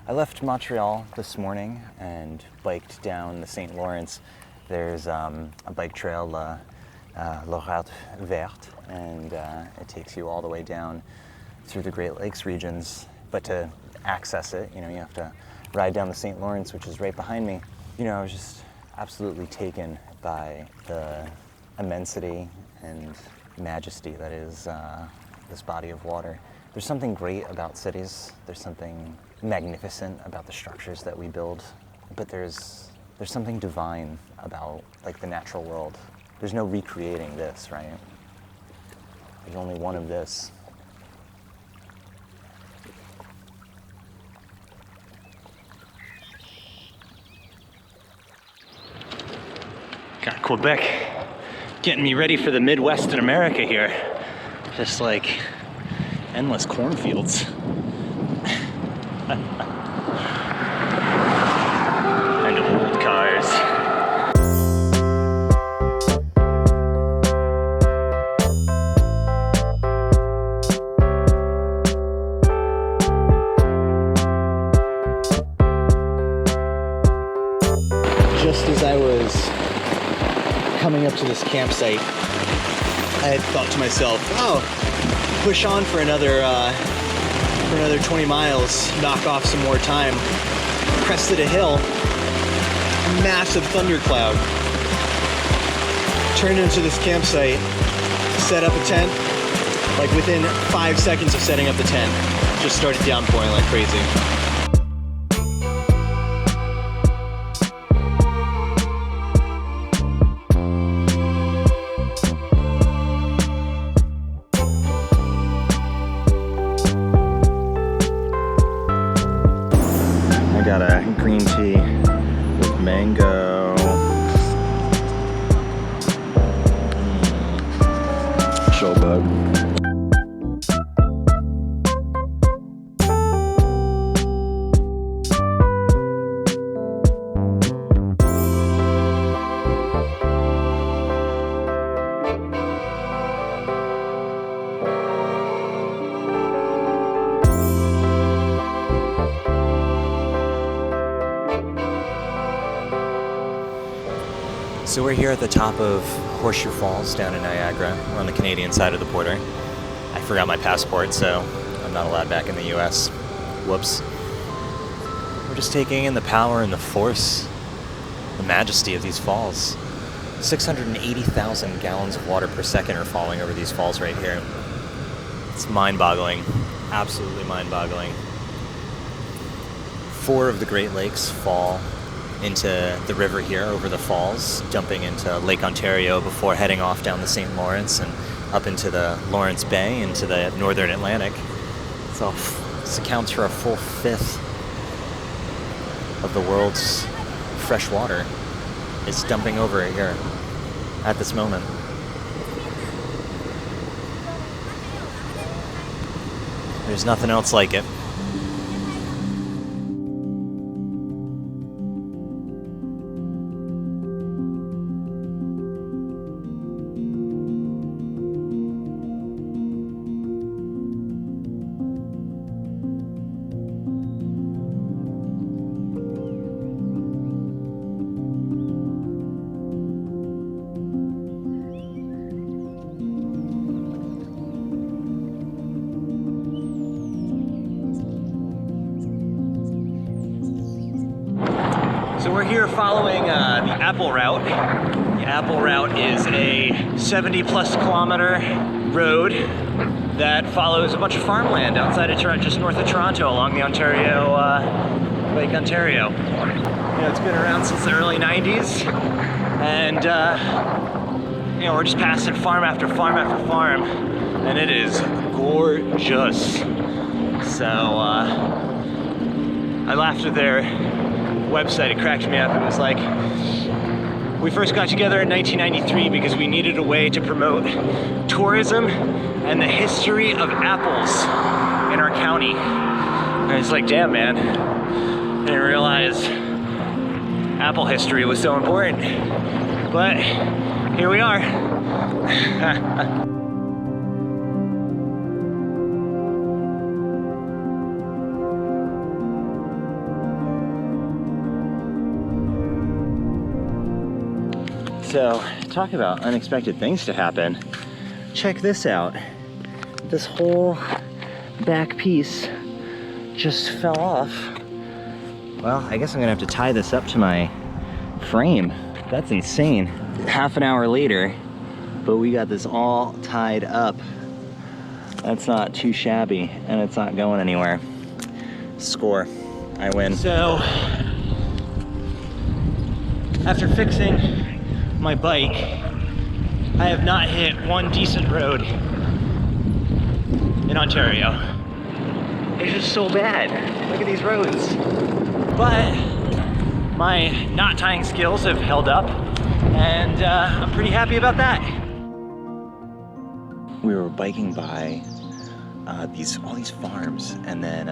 I left Montreal this morning and biked down the St. Lawrence. There's a bike trail, La Route Verte, and it takes you all the way down through the Great Lakes regions. But to access it, you have to ride down the St. Lawrence, which is right behind me. I was just absolutely taken by the immensity and majesty that is this body of water. There's something great about cities. There's something magnificent about the structures that we build, but there's something divine about the natural world. There's no recreating this, right? There's only one of this. Got Quebec getting me ready for the Midwest in America here. Just endless cornfields. And old cars. Just as I was coming up to this campsite, I had thought to myself, oh, push on for another 20 miles, knock off some more time. Crested a hill, massive thundercloud. Turned into this campsite, set up a tent. Within 5 seconds of setting up the tent, just started downpouring like crazy. Got a green tea with mango. Showboat. So we're here at the top of Horseshoe Falls down in Niagara. We're on the Canadian side of the border. I forgot my passport, so I'm not allowed back in the US. Whoops. We're just taking in the power and the force, the majesty of these falls. 680,000 gallons of water per second are falling over these falls right here. It's mind-boggling, absolutely mind-boggling. 4 of the Great Lakes fall into the river here over the falls, dumping into Lake Ontario before heading off down the St. Lawrence and up into the Lawrence Bay into the northern Atlantic. So this accounts for a full 1/5 of the world's fresh water. It's dumping over here at this moment. There's nothing else like it. So we're here following the Apple Route. The Apple Route is a 70+ kilometer road that follows a bunch of farmland outside of Toronto, just north of Toronto, along the Ontario, Lake Ontario. It's been around since the early 90s, and we're just passing farm after farm after farm, and it is gorgeous. So I laughed at their website. It cracked me up. It was like, we first got together in 1993 because we needed a way to promote tourism and the history of apples in our county. And it's like, damn, man, I didn't realize apple history was so important. But here we are. So, talk about unexpected things to happen. Check this out. This whole back piece just fell off. Well, I guess I'm gonna have to tie this up to my frame. That's insane. Half an hour later, but we got this all tied up. That's not too shabby, and it's not going anywhere. Score, I win. So, after fixing my bike, I have not hit one decent road in Ontario. It's just so bad. Look at these roads. But my knot tying skills have held up, and I'm pretty happy about that. We were biking by all these farms, and then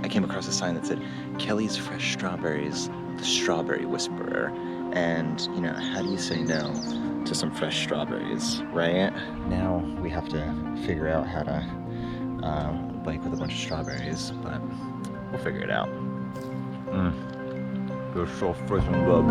I came across a sign that said Kelly's Fresh Strawberries, the Strawberry Whisperer. And you know, how do you say no to some fresh strawberries, right? Now we have to figure out how to bike with a bunch of strawberries, but we'll figure it out. They're so freaking good.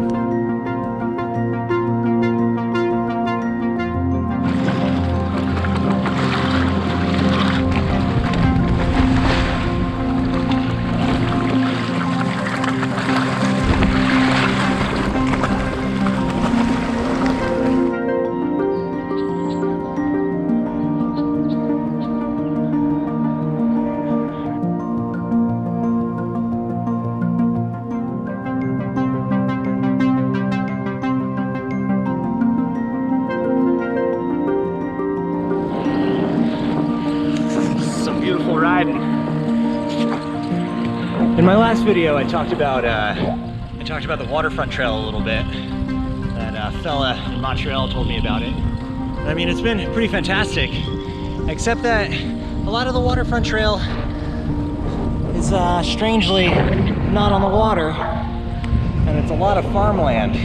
In my last video, I talked about the waterfront trail a little bit. That fella in Montreal told me about it. I mean, it's been pretty fantastic, except that a lot of the waterfront trail is strangely not on the water, and it's a lot of farmland,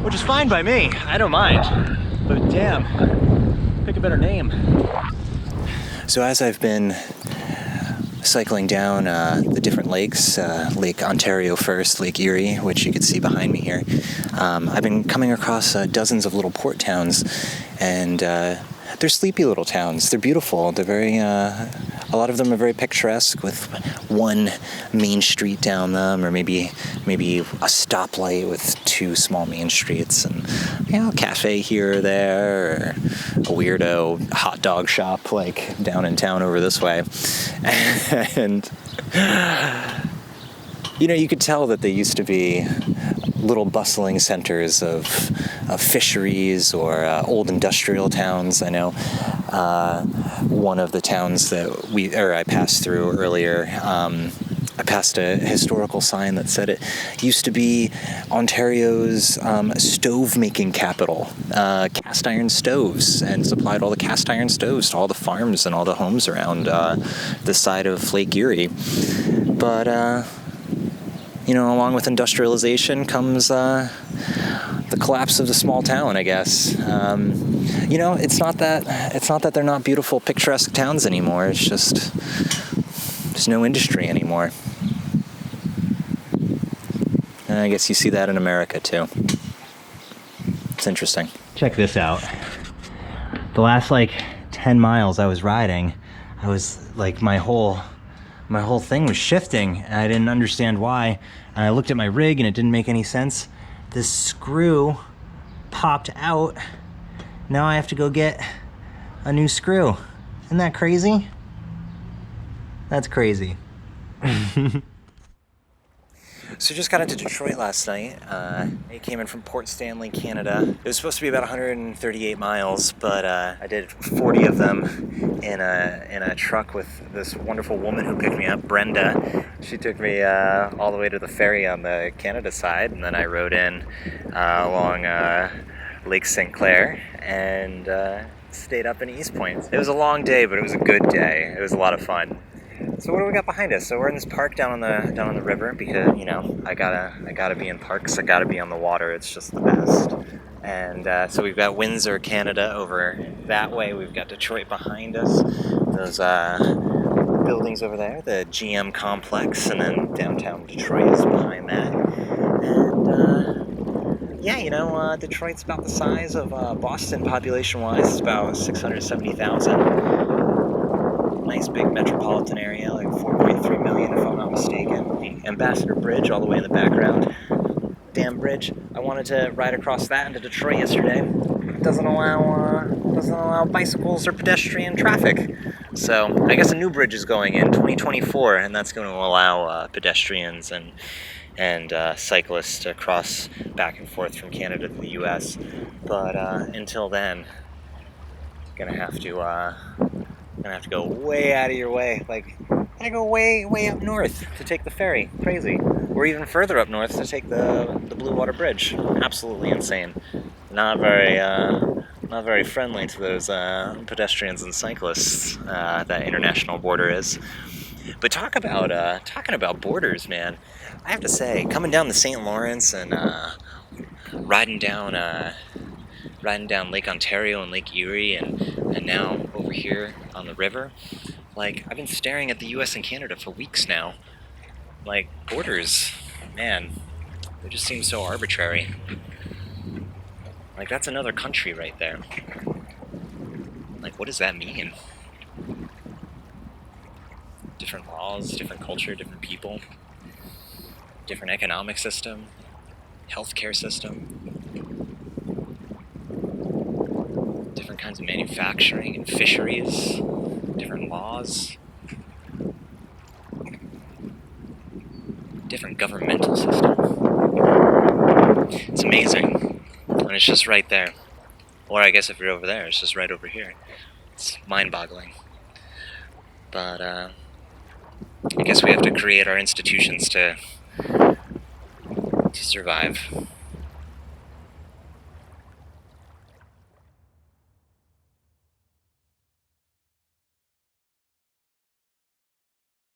which is fine by me. I don't mind, but damn, pick a better name. So as I've been cycling down the different lakes, Lake Ontario first, Lake Erie, which you can see behind me here, I've been coming across dozens of little port towns, and they're sleepy little towns. They're beautiful. They're very, a lot of them are very picturesque with one main street down them, or maybe a stoplight with two small main streets, and you know, a cafe here or there, or a weirdo hot dog shop like down in town over this way. And you know, you could tell that they used to be little bustling centers of fisheries or old industrial towns. I know one of the towns that I passed through earlier, I passed a historical sign that said it used to be Ontario's stove-making capital, cast iron stoves, and supplied all the cast iron stoves to all the farms and all the homes around the side of Lake Erie. But you know, along with industrialization comes the collapse of the small town, I guess. You know, it's not that they're not beautiful, picturesque towns anymore. It's just there's no industry anymore. And I guess you see that in America too. It's interesting. Check this out. The last 10 miles I was riding, I was like, my whole thing was shifting, and I didn't understand why. And I looked at my rig, and it didn't make any sense. This screw popped out. Now I have to go get a new screw. Isn't that crazy? That's crazy. So just got into Detroit last night. I came in from Port Stanley, Canada. It was supposed to be about 138 miles, but I did 40 of them in a truck with this wonderful woman who picked me up, Brenda. She took me all the way to the ferry on the Canada side, and then I rode in along Lake St. Clair and stayed up in East Point. It was a long day, but it was a good day. It was a lot of fun. So what do we got behind us? So we're in this park down on the river because, you know, I gotta be in parks. I gotta be on the water. It's just the best. And so we've got Windsor, Canada over that way. We've got Detroit behind us. Those buildings over there, the GM complex, and then downtown Detroit is behind that. And yeah, Detroit's about the size of Boston population-wise. It's about 670,000. Nice big metropolitan area, like 4.3 million if I'm not mistaken. The Ambassador Bridge all the way in the background. Damn bridge. I wanted to ride across that into Detroit yesterday. It doesn't allow bicycles or pedestrian traffic. So I guess a new bridge is going in 2024, and that's going to allow pedestrians and cyclists to cross back and forth from Canada to the U.S. But until then, gonna have to go way out of your way. Like, gotta go way up north to take the ferry. Crazy. Or even further up north to take the Blue Water Bridge. Absolutely insane. Not very friendly to those pedestrians and cyclists. That international border is. But talking about borders, man. I have to say, coming down the St. Lawrence and riding down Lake Ontario and Lake Erie, and now over here on the river, like, I've been staring at the U.S. and Canada for weeks now. Like, borders, man, they just seem so arbitrary. Like, that's another country right there. Like, what does that mean? Different laws, different culture, different people, different economic system, healthcare system, different kinds of manufacturing and fisheries, different laws, different governmental system. It's amazing, and it's just right there. Or I guess if you're over there, it's just right over here. It's mind-boggling. But I guess we have to create our institutions to survive.